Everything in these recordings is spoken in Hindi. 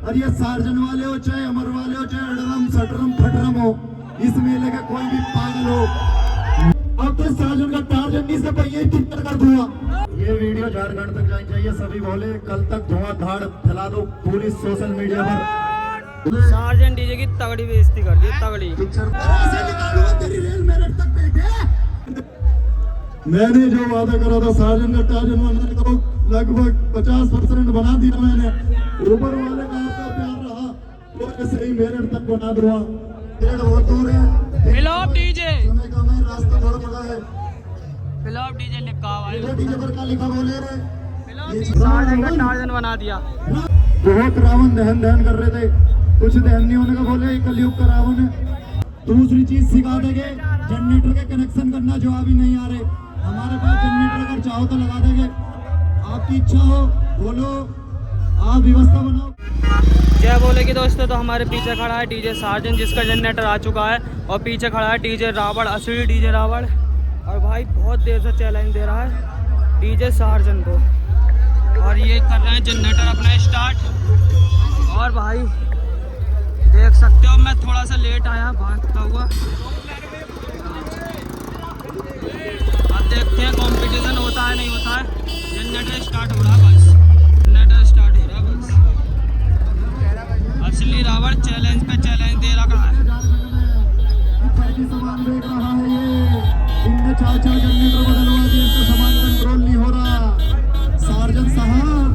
और ये सार्जन वाले हो चाहे अमर वाले हो चाहे अडरम सटरम फटरम हो, इस मेले का कोई भी पागल हो, अब तो सार्जन का टार्जन से पहिए टिक्कर कर दूंगा। ये वीडियो झारखंड तक जानी चाहिए, सभी बोले कल तक धुआंधार फैला दो पूरी सोशल मीडिया पर। सार्जन डीजे की तगड़ी बेइज्जती कर दी, तगड़ी। तेरी रेल मेरठ तक बैठे। मैंने जो वादा करा था सार्जन का टार्जन बनाने का लगभग 50% बना दिया मैंने। ऊपर वाले का आपका प्यार रहा तो ऐसे ही मेरठ तक बना दूंगा। पेड़ बहुत दूर है, फिलॉप डीजे समय का मैं रास्ता थोड़ा बड़ा है। फिलॉप डीजे निकाह वाले डीजे पर क्या लिखा बोले रे, सार्जन का टार्जन बना दिया। बहुत रावण दहन दहन कर रहे थे, कुछ दहन नहीं होने का बोले, कलयुग का रावण है। दूसरी चीज सिखा देंगे, जनरेटर के कनेक्शन करना जो अभी नहीं आ रहे, हमारे पास जनरेटर अगर चाहो तो लगा देंगे। आपकी इच्छा हो बोलो, आप व्यवस्था बनाओ। जय बोले कि दोस्तों, तो हमारे पीछे खड़ा है डीजे सार्जन जिसका जनरेटर आ चुका है, और पीछे खड़ा है डीजे रावण, असली डीजे रावण। और भाई बहुत देर से चैलेंज दे रहा है डीजे सार्जन को, और ये कर रहे हैं जनरेटर अपना स्टार्ट। और भाई देख सकते हो मैं थोड़ा सा लेट आया भागता हुआ। अब देखते हैं कंपटीशन होता है नहीं होता है। जनरेटर स्टार्ट हो रहा है, बस जनरेटर स्टार्ट हो रहा है बस। असली रावण चैलेंज पे चैलेंज दे रखा है। सामान देख रहा है ये, इनने 4-4 जनरेटर बदलवा दिए, इनसे सामान कंट्रोल नहीं हो रहा। सार्जन साहब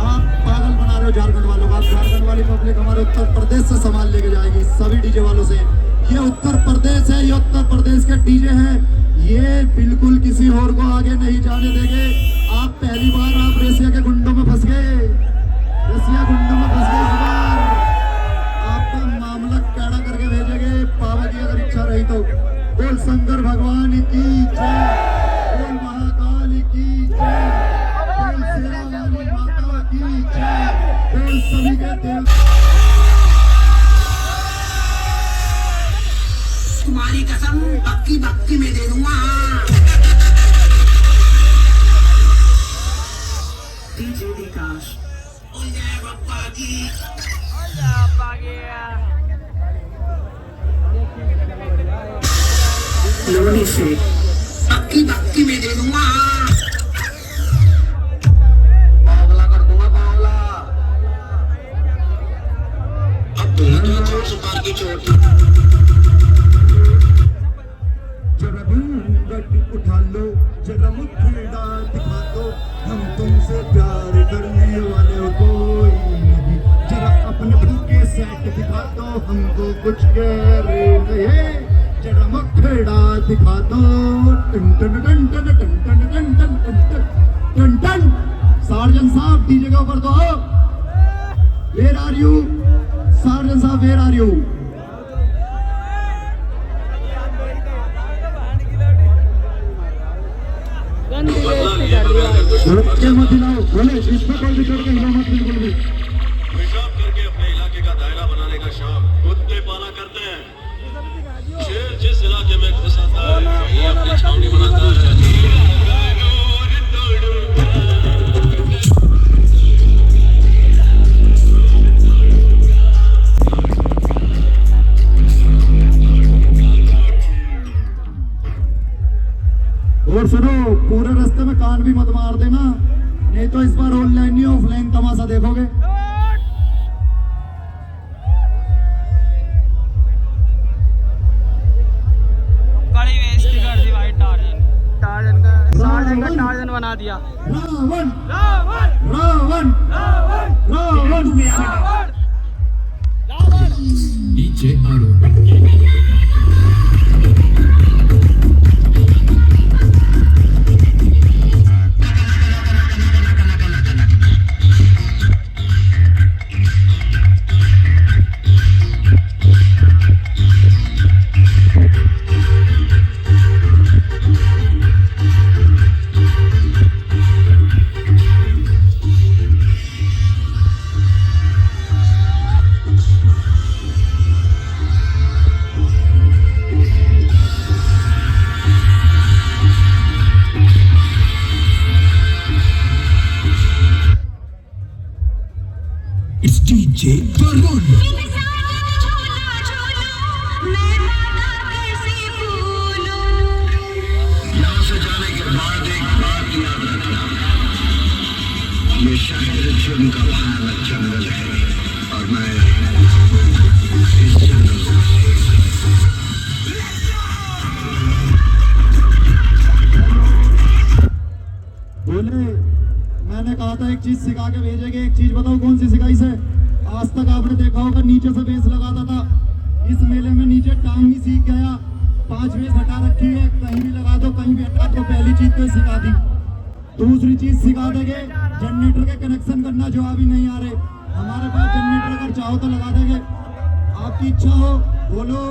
आप पागल बना रहे हो झारखंड वालों को। झारखंड वाली पब्लिक हमारे उत्तर प्रदेश से सामान लेके जाएगी सभी डीजे वालों से। ये उत्तर प्रदेश है, ये उत्तर प्रदेश के डीजे हैं, ये बिल्कुल किसी और को आगे नहीं जाने देंगे। आप पहली बार आप रसिया के गुंडों में फंस गए, रसिया गुंडों में फंस गए। इस बार आपका मामला कैड़ा करके भेजेंगे पावा की अगर इच्छा रही तो। बोल शंकर भगवान की जय, बोल महाकाल की जय, बोल शेरा वाली माता की जय, बोल सभी के देव। तुम्हारी कसम पक्की पक्की में दे दूंगा। डीजे विकास लोनी से पक्की पक्की में दे दूंगा। बावला कर दूंगा बावला। अब तुम्हें तो चोर सुपार की चोट। उठा लो जरा मुट्ठीड़ा दिखा दो, हम तुमसे प्यार करने वाले हो कोई नहीं। जरा अपने भूखे सेट दिखा दो, हमको कुछ कह रहे नहीं। जरा मुट्ठीड़ा दिखा दो। टन टन टन टन टन टन टन टन टन टन टन। सार्जन साहब डीजे का ऊपर दो। वेयर आर यू सार्जन साहब, वेयर आर यू? मत हिलाओ, बोले इस पर कोई भी चढ़ के हिला मत बिल्कुल भी। पेशाब करके अपने इलाके का दायरा बनाने का शौक कुत्ते पाला करते हैं। शेर जिस इलाके में घुस आता है वही अपनी छावनी बनाता है। और सुनो, पूरे रास्ते में कान भी मत मार देना, नहीं तो इस बार ऑनलाइन नहीं ऑफलाइन तमाशा देखोगे। बड़ी बेइज्जती कर दी भाई टार्जन का टार्जन बना दिया। रावण रावण रावण रावण रावण। DJ Arun DJ Varun. यहाँ से जाने के बाद एक बात याद रखना, ये शहर जुर्म का भयानक जंगल है और मैं इस जंगल को बोले मैंने कहा था एक चीज सिखा के भेजेंगे, एक चीज बताओ कौन सी सिखाई से? आज तक आपने देखा होगा नीचे से बेस लगाता था, इस मेले में नीचे टांग ही सीख गया, 5 बेस हटा रखी है, कहीं भी लगा दो कहीं भी हटा दो, पहली चीज तो सिखा दी। दूसरी चीज सिखा देंगे जनरेटर के कनेक्शन करना, जो अभी नहीं आ रहे हमारे पास जनरेटर, अगर चाहो तो लगा देंगे, आपकी इच्छा हो बोलो,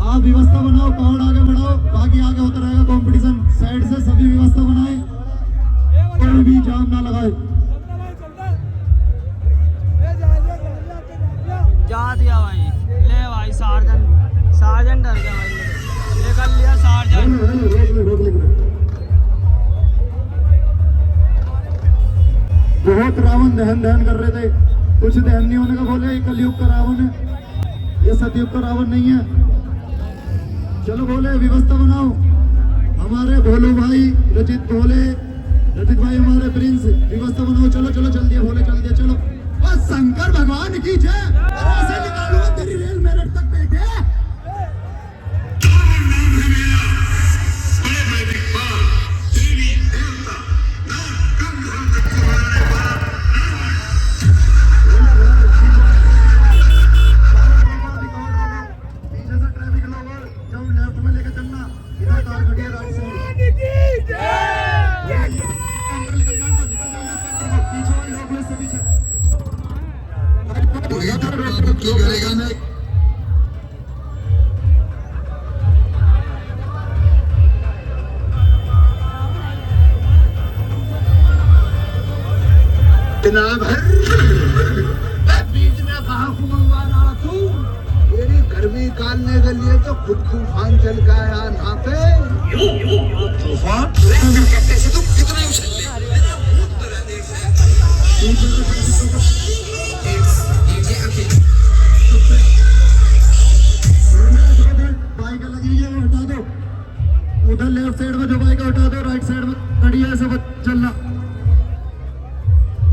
आप व्यवस्था बनाओ, कौन आगे बढ़ाओ, बाकी आगे होता रहेगा कंपटीशन। साइड से सभी व्यवस्था बनाए, कोई भी जाम ना लगाए। जा दिया भाई, ले भाई सार्जन डर गया भाई, ये कर लिया सार्जन। बहुत रावण दहन कर रहे थे, कुछ दहन नहीं होने का बोले, ये कलयुग का रावण है, ये सतयुग का रावण नहीं है। चलो बोले व्यवस्था बनाओ, हमारे भोलू भाई रचित भाई हमारे प्रिंस, व्यवस्था बनाओ, चलो चलो चल दिया भोले, चल दिया चलो। बस शंकर भगवान की जय, ऐसे निकालूंगा तेरी रेल मेरठ तक बैठे। पीछे से ट्रैफिक लोवर जाओ, लेफ्ट में लेके चलना, इधर कार खड़ी है राइट साइड, पीछे वाली रोक ले, से पीछे करेगा ना। जनाब बीच में कहा मंगवा रहा तू, मेरी गर्मी काटने के लिए तो खुद तूफान चल का आया यहाँ पे। तूफान कैसे तू कितना उछल ले, बाइक लगी है हटा दो, उधर लेफ्ट साइड में जो बाइक हटा दो, राइट साइड में खड़ी है ऐसे चलना।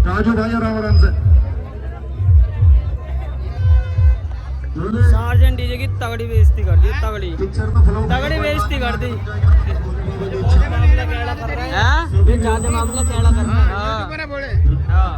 राजू भाई आराम से। सार्जन डीजे की तगड़ी बेइज्जती कर दी, तगड़ी बेइज्जती कर दी। ज्यादा मामला टेढ़ा कर रहा है। हाँ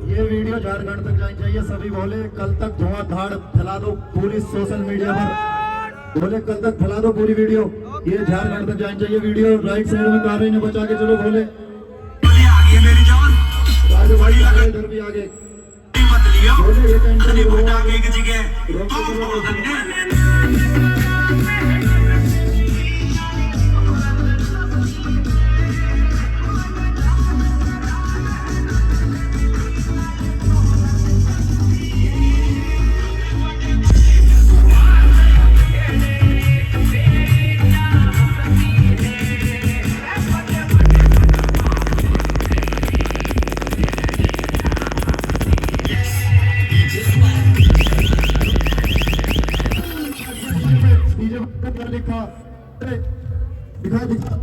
ये वीडियो झारखंड तक जानी चाहिए, सभी बोले कल तक धुआंधार फैला दो पूरी सोशल मीडिया पर, बोले कल तक फैला दो पूरी वीडियो, ये झारखंड तक जानी चाहिए वीडियो। राइट साइड में कार ने बचा के चलो बोले, मेरी जान राजू भाई इधर भी आगे बोले, ये टेंशन लिखा दिखा दिखा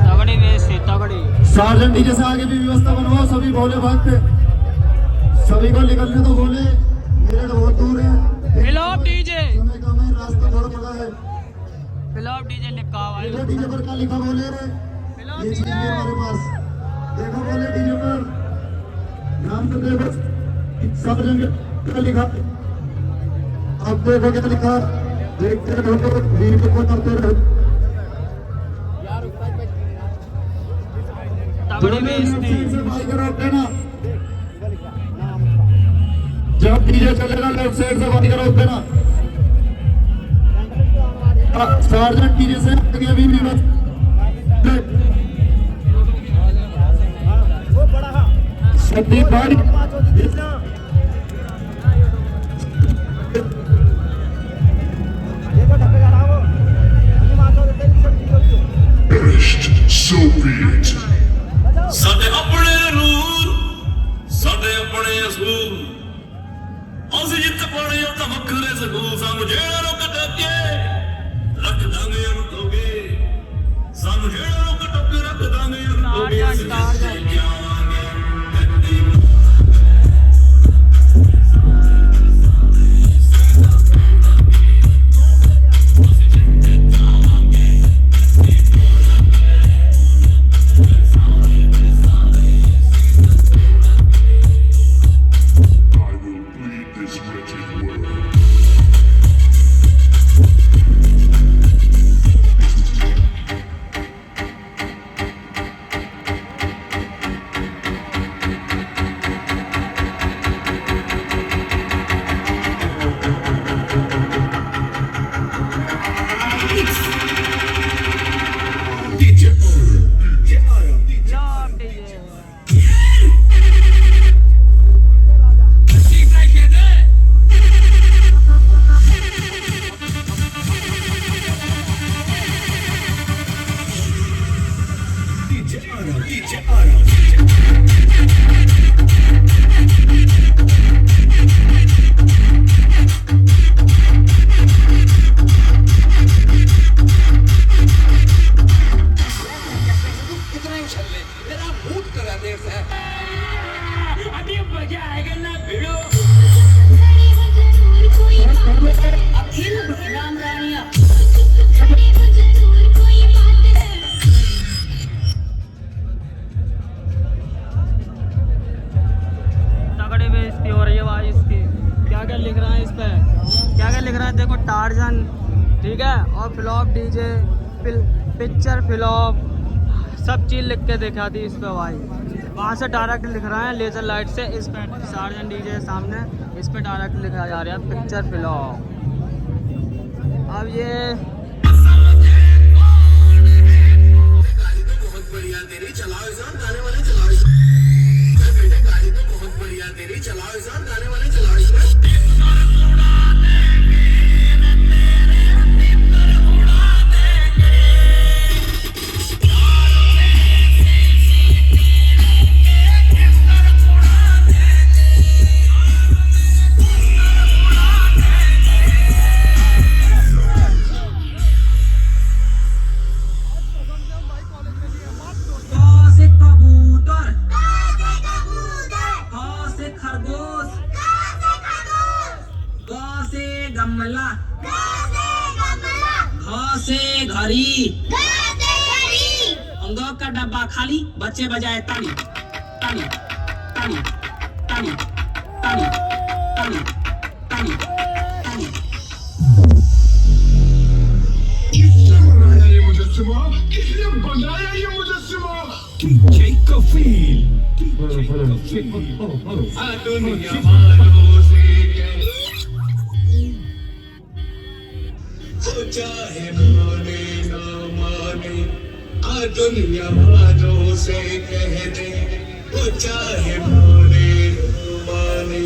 तगड़ी बेइज्जती, तगड़ी। सार्जन डीजे से आगे भी व्यवस्था बनवाओ, सभी भोले भक्त सभी को निकलने तो बोले, मेरे बहुत दूर है, फिलॉप डीजे, समय कम है, रास्ता थोड़ा बड़ा है। फिलॉप डीजे लिखा हुआ है, डीजे पर क्या लिखा बोले रे, ये चीज है हमारे पास, देखो बोले डीजे पर नाम तो देखो सब रंग का लिखा, अब देखो क्या लिखा, देखते रहो, वीडियो को करते रहो। तगड़ी बेइज्जती। से भाई का रोक देना, जब डीजे चलेगा लेफ्ट साइड से भाई का रोक देना। सार्जेंट डीजे से आगे अभी भी बस संदीप भाई So be it. साडे अपने रूल साडे अपने असूल ਅਸੀਂ ਜਿੱਤ ਪਾਣੇ ਉਹ ਤਾਂ ਵੱਖਰੇ ਸਕੂਲ ਸਾਨੂੰ ਜਿਹੜਾ ਰੁਕ ਟੱਕੇ ਰੱਖ ਦਾਂਗੇ ਰੁਕੋਗੇ ਸਾਨੂੰ ਜਿਹੜਾ ਰੁਕ ਟੱਕੇ ਰੱਖ ਦਾਂਗੇ ਰੁਕੋਗੇ ਅਸੀਂ ਜਿੱਤ ਜਾਵਾਂਗੇ I will bleed this wretched world. तगड़ी बेइज्जती हो रही है भाई इसकी। क्या क्या लिख रहा है इस पे, क्या क्या लिख रहा है देखो, टार्जन, ठीक है, और फ्लॉप डीजे, पिक्चर फ्लॉप, सब चीज़ लिख के दिखा दी इस पे भाई। वहाँ से डायरेक्ट लिख रहा है लेज़र लाइट से, इस पे सार्जन डीजे सामने, इस पे डायरेक्ट लिखा जा रहा है पिक्चर फ्लॉप। अब ये बहुत बढ़िया तेरी चलाओ इंसान गाने वाले चलाओ इसमें बेटे गाड़ी तो बहुत बढ़िया तेरी चलाओ इंसान गाने वाले चलाओ इसमें गमला, घ से घड़ी, अंगों का डब्बा खाली, बच्चे बजाए ताली ताली ताली ताली ताली ताली ताली ताली। किसने बनाया ये मुजस्सिमा किसने बनाया ये मुजस्सिमा DJ कफील दुनिया वालों से चाहे माने ना माने आ दुनिया वालों से कह दे वो चाहे माने ना माने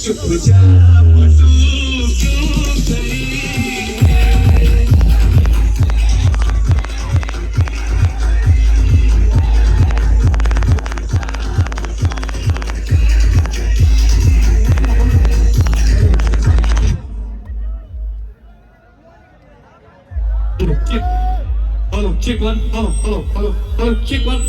चुप जा तू क्यों गई check one, hello, check one.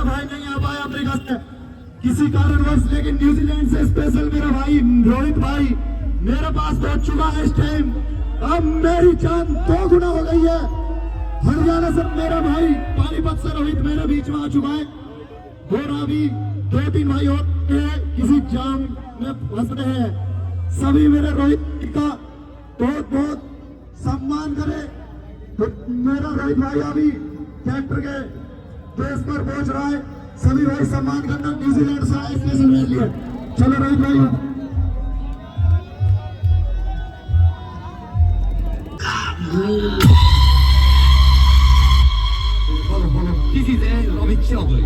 भाई नहीं आ पाया अफ्रीका से किसी कारणवश, लेकिन न्यूजीलैंड से स्पेशल मेरा भाई रोहित भाई मेरे पास पहुंच चुका है इस टाइम। अब मेरी जान 2 गुना हो गई है। हरियाणा से मेरा भाई पानीपत से रोहित मेरे बीच में आ चुका है और अभी 2-3 भाई और किसी जाम में फंस रहे हैं। सभी मेरे रोहित का बहुत बहुत सम्मान करे। तो मेरा रोहित भाई अभी ट्रैक्टर के बेस पर पहुंच रहा है। सभी भाई सम्मान करना। न्यूजीलैंड से आए स्पेशल मेरे लिए। चलो रोहित भाई This is Robbie Children.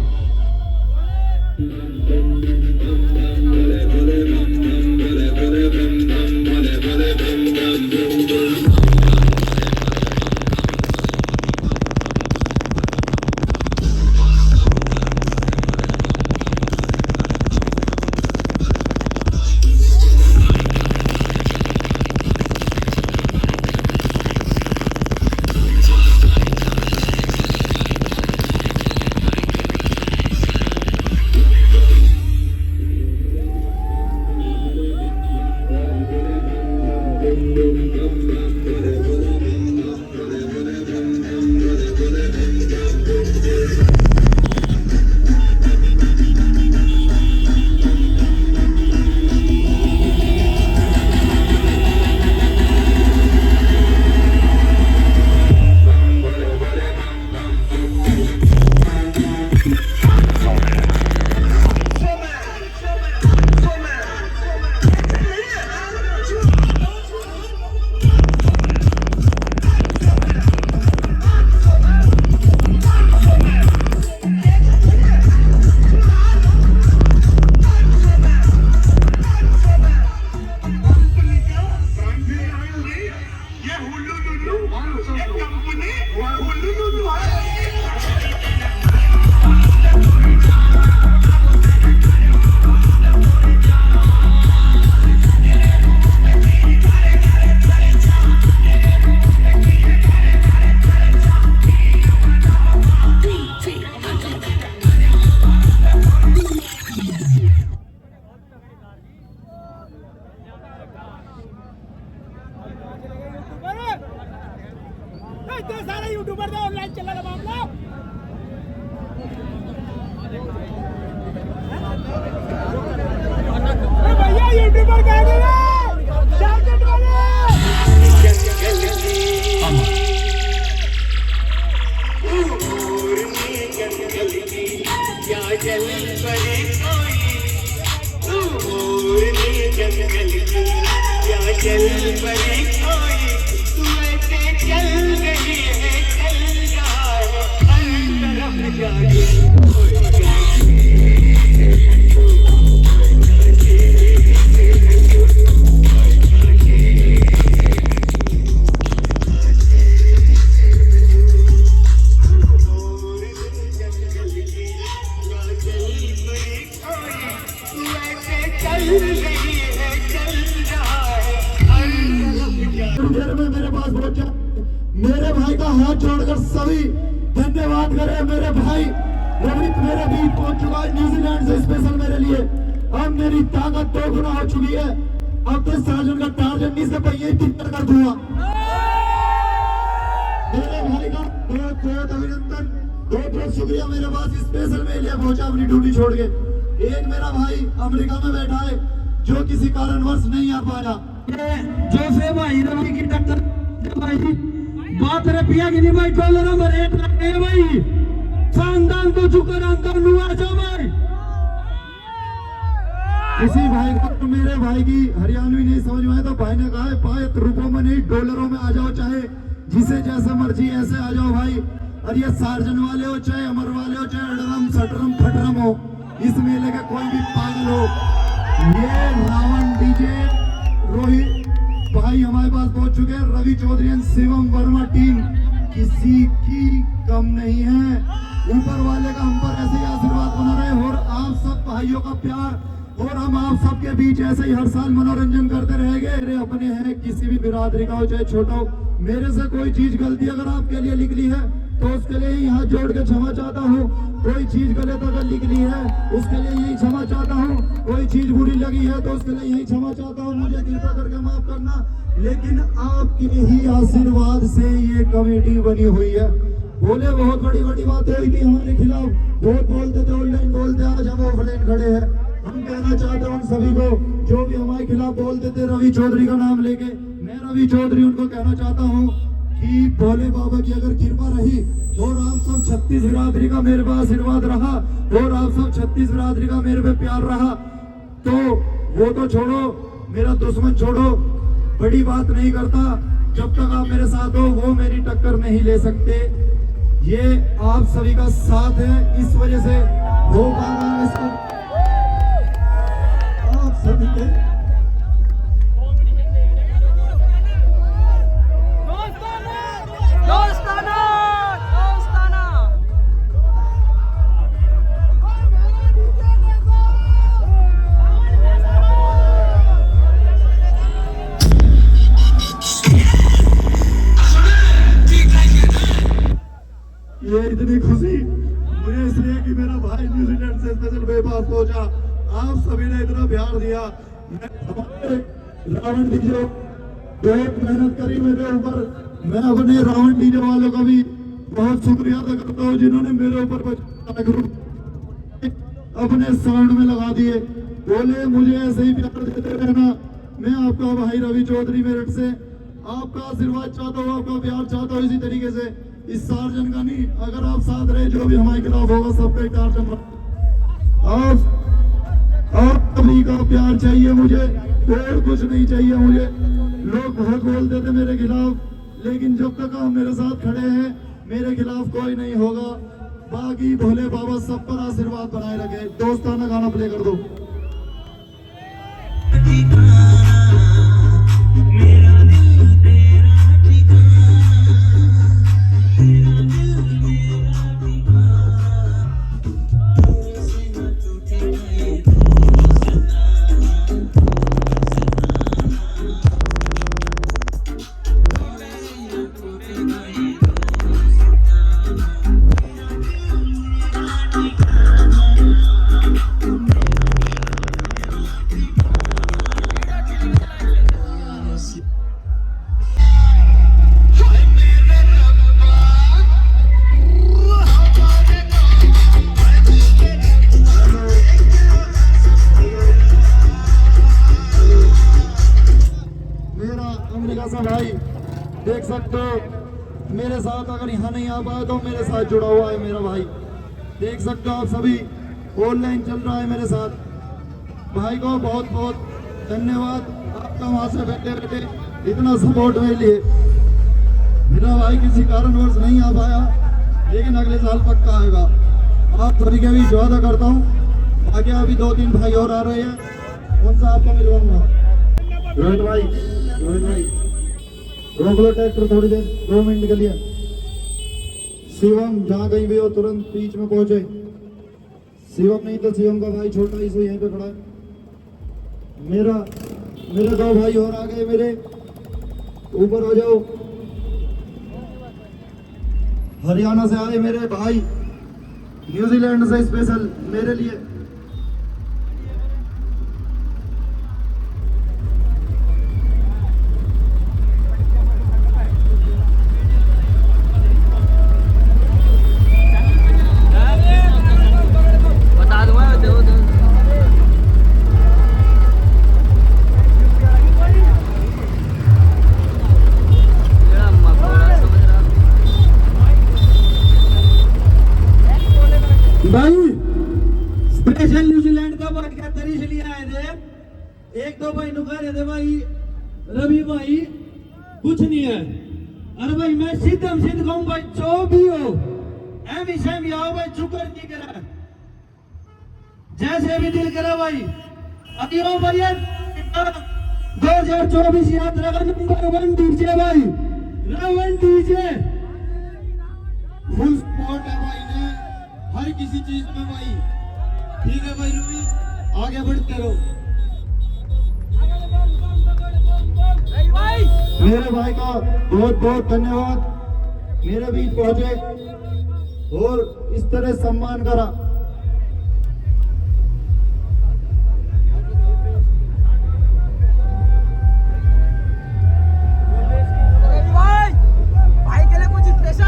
इतने सारे यूट्यूबर थे ऑनलाइन चल रहा मामला। भैया यूट्यूबर कह गए जैकेट वाले मेरे पास पहुंचा। मेरे भाई का हाथ जोड़कर सभी धन्यवाद करें। मेरे भाई रोहित मेरे बीच पहुंच चुका है न्यूजीलैंड से स्पेशल मेरे लिए। अब मेरी ताकत 2 गुना हो चुकी है। अब तो सार्जन का टारगेट से पहिए टिक्कर कर दूंगा। मेरे भाई का बहुत बहुत अभिनंदन, बहुत बहुत शुक्रिया। मेरे पास स्पेशल मेरे लिए पहुंचा अपनी ड्यूटी छोड़ के। एक मेरा भाई अमेरिका में बैठा है जो किसी कारणवश नहीं आ पाया। जोसे भाई रवि की टक्कर भाई बात रुपया की नहीं भाई डॉलरों में रेट लगे भाई। खानदान को चुकर अंदर नु आ जाओ भाई। किसी भाई को मेरे भाई की हरियाणवी नहीं समझ में आए तो भाई ने कहा है पायत रुपयों में नहीं डॉलरों में आ जाओ। चाहे जिसे जैसे मर्जी ऐसे आ जाओ भाई। और ये सार्जन वाले हो चाहे अमर वाले हो चाहे अडरम सटरम खटरम हो, इस मेले का कोई भी पागल हो, ये रावण डीजे रोहित भाई हमारे पास पहुंच चुके हैं। रवि चौधरी एंड शिवम वर्मा टीम किसी की कम नहीं है। ऊपर वाले का हम पर ऐसे ही आशीर्वाद बना रहे और आप सब भाइयों का प्यार और हम आप सबके बीच ऐसे ही हर साल मनोरंजन करते रहेंगे। मेरे अपने हैं किसी भी बिरादरी का हो चाहे छोटा हो। मेरे से कोई चीज गलती अगर आपके लिए निकली है तो उसके लिए यहाँ जोड़ के क्षमा चाहता हूँ। कोई चीज गलत अगर निकली है उसके लिए यही क्षमा चाहता हूँ। कोई चीज बुरी लगी है तो उसके लिए यही क्षमा चाहता हूँ। मुझे कृपा करके माफ करना। लेकिन आपके ही आशीर्वाद से ये कमेटी बनी हुई है। बोले बहुत बड़ी बड़ी बातें हुई थी हमारे खिलाफ, बहुत बोलते थे, ऑनलाइन बोलते, आज हम ऑफलाइन खड़े हैं। हम कहना चाहते हैं उन सभी को जो भी हमारे खिलाफ बोलते थे, रवि चौधरी का नाम लेके, मैं रवि चौधरी उनको कहना चाहता हूँ कि भोले बाबा की अगर कृपा रही और आप सब 36 बिरादरी का मेरे पे आशीर्वाद रहा और आप सब 36 बिरादरी का मेरे पे प्यार रहा, तो वो तो छोड़ो, मेरा दुश्मन छोड़ो, बड़ी बात नहीं करता। जब तक आप मेरे साथ हो वो मेरी टक्कर नहीं ले सकते। ये आप सभी का साथ है, इस वजह से हो पा रहा है इसको आप सभी के। दोस्ताना दोस्ताना ये इतनी खुशी मुझे इसलिए कि मेरा भाई न्यूजीलैंड से स्पेशल बेबास पहुंचा। आप सभी ने इतना प्यार दिया। हमारे रावण डीजे बहुत मेहनत करी मेरे ऊपर। मैं अपने रावण डीजे वालों का भी बहुत शुक्रिया अदा करता हूँ जिन्होंने मेरे ऊपर अपने साउंड में लगा दिए। बोले मुझे ऐसे ही प्यार देते रहना। मैं आपका भाई रवि चौधरी मेरठ से आपका आशीर्वाद चाहता हूँ, आपका प्यार चाहता हूँ। इसी तरीके से इस सार्जन का नहीं, अगर आप साथ रहे जो भी हमारे खिलाफ होगा सबका एक टार्जन। आप सभी का प्यार चाहिए मुझे और कुछ नहीं चाहिए मुझे। लोग बहुत बोलते थे मेरे खिलाफ, लेकिन जब तक आप मेरे साथ खड़े हैं मेरे खिलाफ कोई नहीं होगा। बाकी भोले बाबा सब पर आशीर्वाद बनाए रखे। दोस्ताना गाना प्ले कर दो। भाई देख सकते हो मेरे साथ, अगर यहाँ नहीं आ पाया तो मेरे साथ जुड़ा हुआ है मेरा भाई। देख सकते हो आप सभी ऑनलाइन चल रहा है मेरे साथ। भाई को बहुत बहुत धन्यवाद आपका, वहां से बैठे बैठे इतना सपोर्ट मेरे लिए। मेरा भाई किसी कारणवश नहीं आ पाया, लेकिन अगले साल पक्का आएगा। आप सभी के भी वादा करता हूँ। आगे अभी 2-3 भाई और आ रहे हैं, उनसे आपको मिलवाऊंगा। रोहित भाई रोक लो ट्रैक्टर थोड़ी देर, 2 मिनट के लिए। शिवम जहाँ कहीं भी हो तुरंत बीच में पहुंचे। शिवम नहीं तो शिवम का भाई छोटा ही सो यहीं पे खड़ा है। मेरे 2 भाई और आ गए, मेरे ऊपर हो जाओ। हरियाणा से आए मेरे भाई, न्यूजीलैंड से स्पेशल मेरे लिए। भाई स्पेशल न्यूजीलैंड का बात कहते इसलिए आए थे। 1-2 भाई नु कह रहे थे भाई रवि भाई कुछ नहीं है। अरे भाई मैं सीधम सीध कहूँ भाई जो भी हो एम सेम आओ भाई, शुक्र नहीं करा जैसे भी दिल करा भाई। अभी हो भाई 2024 यात्रा का नंबर 1 डीजे भाई, रावण डीजे फुल सपोर्ट है भाई ने हर किसी चीज में भाई। ठीक है भाई रूबी, आगे बढ़ते रहो। मेरे भाई का बहुत बहुत धन्यवाद। मेरे बीच पहुंचे और इस तरह सम्मान करा।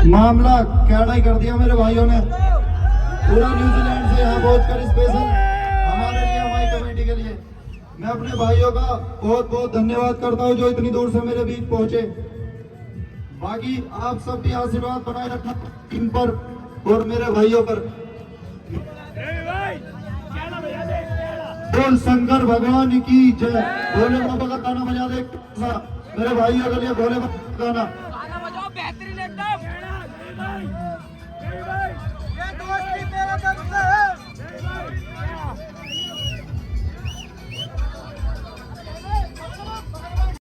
मामला कैड़ा ही कर दिया मेरे भाइयों ने, पूरा न्यूजीलैंड से यहाँ पहुंचकर स्पेशल हमारे लिए, हमारी कमेटी के लिए। मैं अपने भाइयों का बहुत बहुत धन्यवाद करता हूँ जो इतनी दूर से मेरे बीच पहुंचे। बाकी आप सब भी आशीर्वाद बनाए रखना टीम पर और मेरे भाइयों पर। बोल शंकर भगवान की जय। भोले बाबा का गाना बजा दे मेरे भाइयों के लिए, भोले बाबा का गाना।